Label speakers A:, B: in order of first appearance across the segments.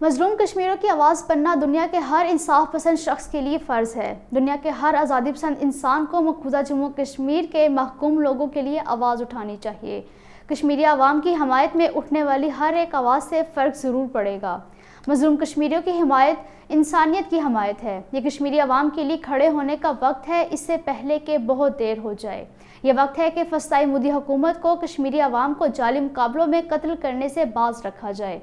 A: مظلوم کشمیریوں کی آواز بننا دنیا کے ہر انصاف پسند شخص کے لیے فرض ہے۔ دنیا کے ہر آزادی پسند انسان کو مقبوضہ جموں کشمیر کے محکوم لوگوں کے لیے آواز اٹھانی چاہیے۔ کشمیری عوام کی حمایت میں اٹھنے والی ہر ایک آواز سے فرق ضرور پڑے گا۔ مظلوم کشمیریوں کی حمایت انسانیت کی حمایت ہے۔ یہ کشمیری عوام کے لیے کھڑے ہونے کا وقت ہے، اس سے پہلے کہ بہت دیر ہو جائے۔ یہ وقت ہے کہ فسطائی مودی حکومت کو کشمیری عوام کو جعلی مقابلوں میں قتل کرنے سے باز رکھا جائے۔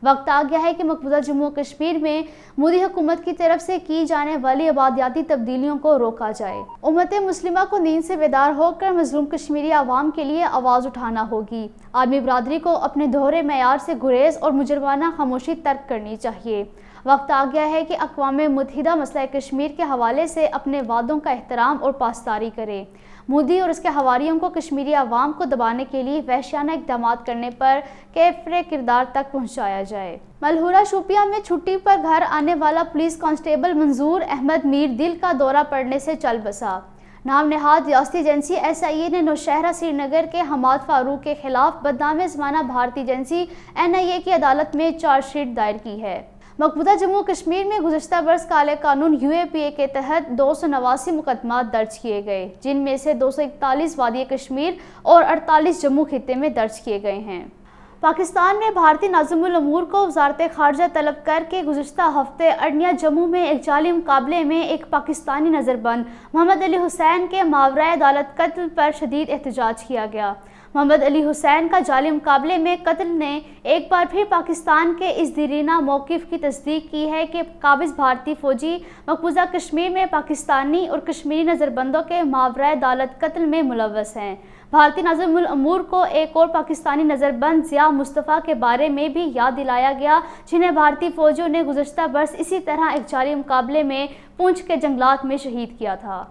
A: وقت آ گیا ہے کہ مقبوضہ جموں کشمیر میں مودی حکومت کی طرف سے کی جانے والی آبادیاتی تبدیلیوں کو روکا جائے۔ امت مسلمہ کو نیند سے بیدار ہو کر مظلوم کشمیری عوام کے لیے آواز اٹھانا ہوگی۔ عالمی برادری کو اپنے دوہرے معیار سے گریز اور مجرمانہ خاموشی ترک کرنی چاہیے۔ وقت آ گیا ہے کہ اقوام متحدہ مسئلہ کشمیر کے حوالے سے اپنے وعدوں کا احترام اور پاسداری کرے۔ مودی اور اس کے حواریوں کو کشمیری عوام کو دبانے کے لیے وحشیانہ اقدامات کرنے پر کیفر کردار تک پہنچایا جائے۔ ملہورہ شوپیاں میں چھٹی پر گھر آنے والا پولیس کانسٹیبل منظور احمد میر دل کا دورہ پڑنے سے چل بسا۔ نام نہاد ریاستی ایجنسی SIA نے نوشہرہ سری نگر کے حماد فاروق کے خلاف بدنام زمانہ بھارتی ایجنسی NIA کی عدالت میں چارج شیٹ دائر کی ہے۔ مقبوضہ جموں کشمیر میں گزشتہ برس کالے قانون UAPA کے تحت 289 مقدمات درج کیے گئے، جن میں سے 241 وادی کشمیر اور 48 جموں خطے میں درج کیے گئے ہیں۔ پاکستان نے بھارتی ناظم الامور کو وزارت خارجہ طلب کر کے گزشتہ ہفتے اڈنیا جموں میں ایک جعلی مقابلے میں ایک پاکستانی نظربند محمد علی حسین کے ماورائے عدالت قتل پر شدید احتجاج کیا گیا۔ محمد علی حسین کا جعلی مقابلے میں قتل نے ایک بار پھر پاکستان کے اس دیرینہ موقف کی تصدیق کی ہے کہ قابض بھارتی فوجی مقبوضہ کشمیر میں پاکستانی اور کشمیری نظربندوں کے ماورائے عدالت قتل میں ملوث ہیں۔ بھارتی ناظم الامور کو ایک اور پاکستانی نظربند ضیاء مصطفیٰ کے بارے میں بھی یاد دلایا گیا، جنہیں بھارتی فوجیوں نے گزشتہ برس اسی طرح ایک جعلی مقابلے میں پونچھ کے جنگلات میں شہید کیا تھا۔